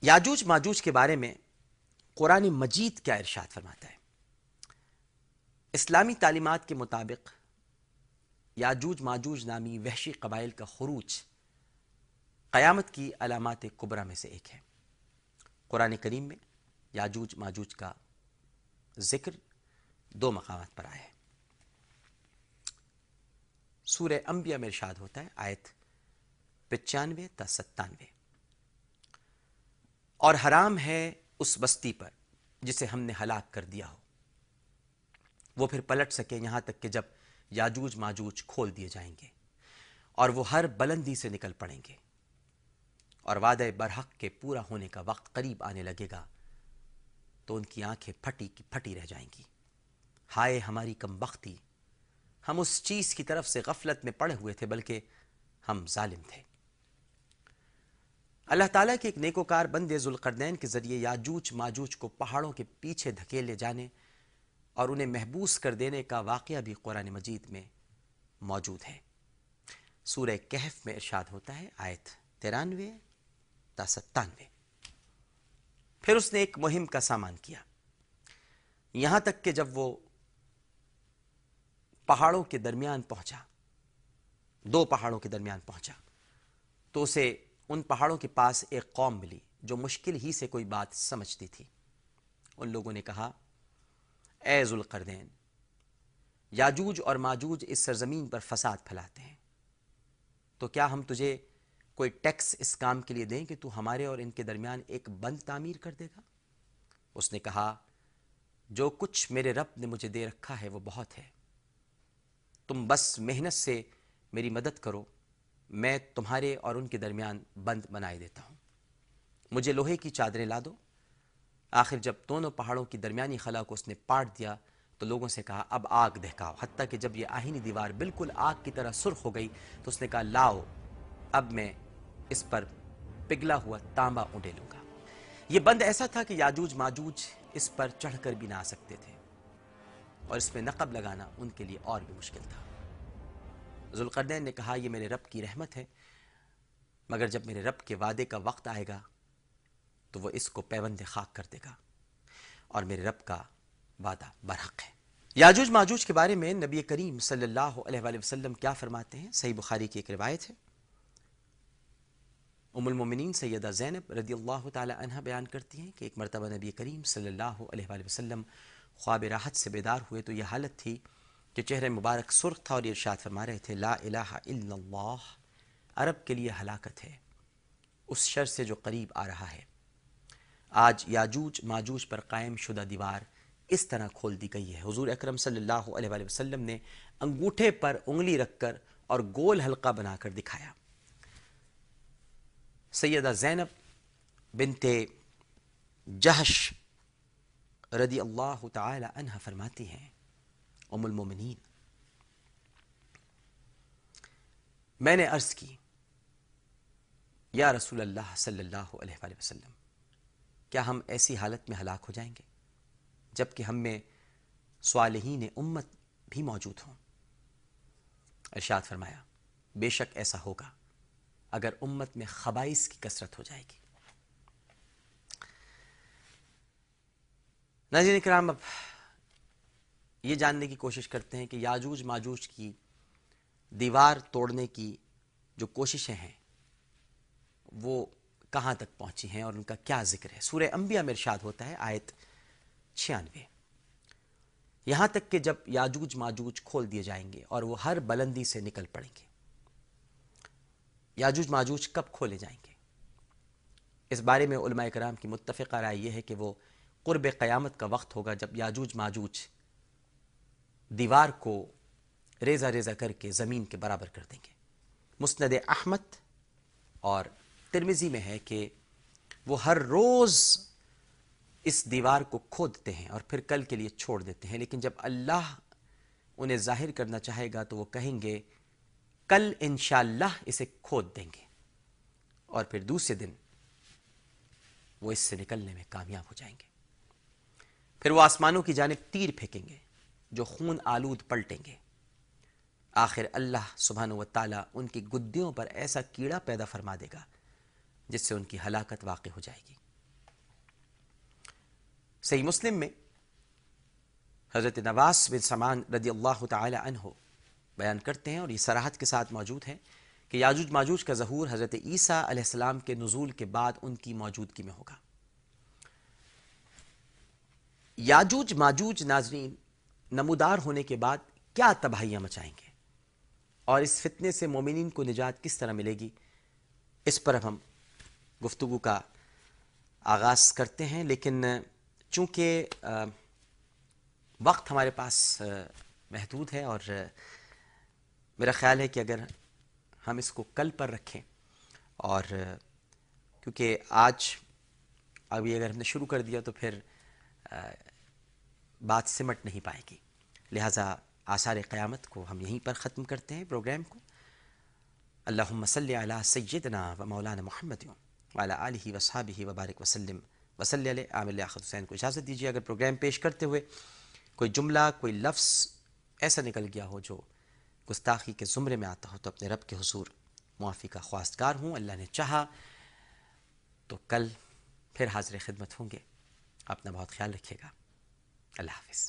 یاجوج ماجوج کے بارے میں قرآن مجید کیا ارشاد فرماتا ہے؟ اسلامی تعلیمات کے مطابق یاجوج ماجوج نامی وحشی قبائل کا خروج قیامت کی علامات کبریٰ میں سے ایک ہے۔ قرآن کریم میں یاجوج ماجوج کا ذکر دو مقامات پر آیا ہے۔ سورہ انبیاء میں ارشاد ہوتا ہے، آیت 95 تا 97، اور حرام ہے اس بستی پر جسے ہم نے ہلاک کر دیا ہو، وہ پھر پلٹ سکے یہاں تک کہ جب یاجوج ماجوج کھول دیے جائیں گے اور وہ ہر بلندی سے نکل پڑیں گے، اور وعدہ برحق کے پورا ہونے کا وقت قریب آنے لگے گا تو ان کی آنکھیں پھٹی کی پھٹی رہ جائیں گی۔ ہائے ہماری کم بختی، ہم اس چیز کی طرف سے غفلت میں پڑے ہوئے تھے بلکہ ہم ظالم تھے۔ اللہ تعالیٰ کے ایک نیکوکار بندے ذوالقرنین کے ذریعے یاجوج ماجوج کو پہاڑوں کے پیچھے دھکیلے جانے اور انہیں محبوس کر دینے کا واقعہ بھی قرآن مجید میں موجود ہے۔ سورہ کہف میں ارشاد ہوتا ہے، آیت 93 تا 97، پھر اس نے ایک مہم کا سامان کیا، یہاں تک کہ جب وہ پہاڑوں کے درمیان پہنچا، دو پہاڑوں کے درمیان پہنچا، تو اسے ان پہاڑوں کے پاس ایک قوم ملی جو مشکل ہی سے کوئی بات سمجھتی تھی۔ ان لوگوں نے کہا، اے ذوالقرنین، یاجوج اور ماجوج اس سرزمین پر فساد پھیلاتے ہیں، تو کیا ہم تجھے کوئی ٹیکس اس کام کے لیے دیں کہ تو ہمارے اور ان کے درمیان ایک بند تعمیر کر دے گا؟ اس نے کہا، جو کچھ میرے رب نے مجھے دے رکھا ہے وہ بہت ہے، تم بس محنت سے میری مدد کرو، میں تمہارے اور ان کے درمیان بند بنائے دیتا ہوں، مجھے لوہے کی چادریں لا دو۔ آخر جب دونوں پہاڑوں کی درمیانی خلا کو اس نے پاٹ دیا تو لوگوں سے کہا، اب آگ دہکاؤ، حتیٰ کہ جب یہ آہنی دیوار بالکل آگ کی طرح سرخ ہو گئی تو اس نے کہا، لاؤ اب میں اس پر پگھلا ہوا تانبا اونڈیلوں گا۔ یہ بند ایسا تھا کہ یاجوج ماجوج اس پر چڑھ کر بھی نہ آ سکتے تھے، اور اس میں نقب لگانا ان کے لیے اور بھی مشکل تھا۔ ذوالقرنین نے کہا، یہ میرے رب کی رحمت ہے، مگر جب میرے رب کے وعدے کا وقت آئے گا تو وہ اس کو پیوند خاک کر دے گا، اور میرے رب کا وعدہ برحق ہے۔ یاجوج ماجوج کے بارے میں نبی کریم صلی اللہ علیہ وآلہ وسلم کیا فرماتے ہیں؟ صحیح بخاری کی ایک روایت ہے، ام المومنین سیدہ زینب رضی اللہ تعالی عنہ بیان کرتی ہیں کہ ایک مرتبہ نبی کریم صلی اللہ علیہ وآلہ وسلم خواب راحت سے بیدار ہوئے تو یہ حالت تھی کہ چہرہ مبارک سرخ تھا، اور یہ ارشاد فرما رہے تھے، لا الہ الا اللہ، عرب کے لیے ہلاکت ہے اس شر سے جو قریب آ رہا ہے۔ آج یاجوج ماجوج پر قائم شدہ دیوار اس طرح کھول دی گئی ہے۔ حضور اکرم صلی اللہ علیہ وآلہ وسلم نے انگوٹھے پر انگلی رکھ کر اور گول حلقہ بنا کر دکھایا۔ سیدہ زینب بنت جہش رضی اللہ تعالی عنہ فرماتی ہیں، ام المومنین، میں نے عرض کی، یا رسول اللہ صلی اللہ علیہ وآلہ وسلم، کیا ہم ایسی حالت میں ہلاک ہو جائیں گے جبکہ ہم میں صالحین امت بھی موجود ہوں؟ ارشاد فرمایا، بے شک ایسا ہوگا اگر امت میں خبائث کی کثرت ہو جائے گی۔ ناظرین کرام، اب یہ جاننے کی کوشش کرتے ہیں کہ یاجوج ماجوج کی دیوار توڑنے کی جو کوششیں ہیں وہ کہاں تک پہنچی ہیں اور ان کا کیا ذکر ہے۔ سورہ انبیاء میں ارشاد ہوتا ہے، آیت 96، یہاں تک کہ جب یاجوج ماجوج کھول دیے جائیں گے اور وہ ہر بلندی سے نکل پڑیں گے۔ یاجوج ماجوج کب کھولے جائیں گے؟ اس بارے میں علماء کرام کی متفقہ رائے یہ ہے کہ وہ قرب قیامت کا وقت ہوگا جب یاجوج ماجوج دیوار کو ریزہ ریزہ کر کے زمین کے برابر کر دیں گے۔ مسند احمد اور ترمذی میں ہے کہ وہ ہر روز اس دیوار کو کھودتے ہیں اور پھر کل کے لیے چھوڑ دیتے ہیں، لیکن جب اللہ انہیں ظاہر کرنا چاہے گا تو وہ کہیں گے، کل انشاءاللہ اسے کھود دیں گے، اور پھر دوسرے دن وہ اس سے نکلنے میں کامیاب ہو جائیں گے۔ پھر وہ آسمانوں کی جانب تیر پھینکیں گے جو خون آلود پلٹیں گے۔ آخر اللہ سبحانہ و تعالیٰ ان کی گدیوں پر ایسا کیڑا پیدا فرما دے گا جس سے ان کی ہلاکت واقع ہو جائے گی۔ صحیح مسلم میں حضرت نواس بن سمان رضی اللہ تعالی عنہ بیان کرتے ہیں، اور یہ صراحت کے ساتھ موجود ہے، کہ یاجوج ماجوج کا ظہور حضرت عیسیٰ علیہ السلام کے نزول کے بعد ان کی موجودگی میں ہوگا۔ یاجوج ماجوج ناظرین نمودار ہونے کے بعد کیا تباہیاں مچائیں گے، اور اس فتنے سے مومنین کو نجات کس طرح ملے گی، اس پر ہم گفتگو کا آغاز کرتے ہیں۔ لیکن چونکہ وقت ہمارے پاس محدود ہے، اور میرا خیال ہے کہ اگر ہم اس کو کل پر رکھیں، اور کیونکہ آج ابھی اگر ہم نے شروع کر دیا تو پھر بات سمٹ نہیں پائے گی، لہٰذا آثار قیامت کو ہم یہیں پر ختم کرتے ہیں پروگرام کو۔ اللہم صلی علی سیدنا و مولانا محمد وعلی آلہ وصحابہ وبارک وسلم وصلی علیہ عامل آخر حسین کو اجازت دیجیے۔ اگر پروگرام پیش کرتے ہوئے کوئی جملہ، کوئی لفظ ایسا نکل گیا ہو جو گستاخی کے زمرے میں آتا ہو، تو اپنے رب کے حضور معافی کا خواستگار ہوں۔ اللہ نے چاہا تو کل پھر حاضر خدمت ہوں گے۔ اپنا بہت خیال رکھیے گا۔ اللہ حافظ۔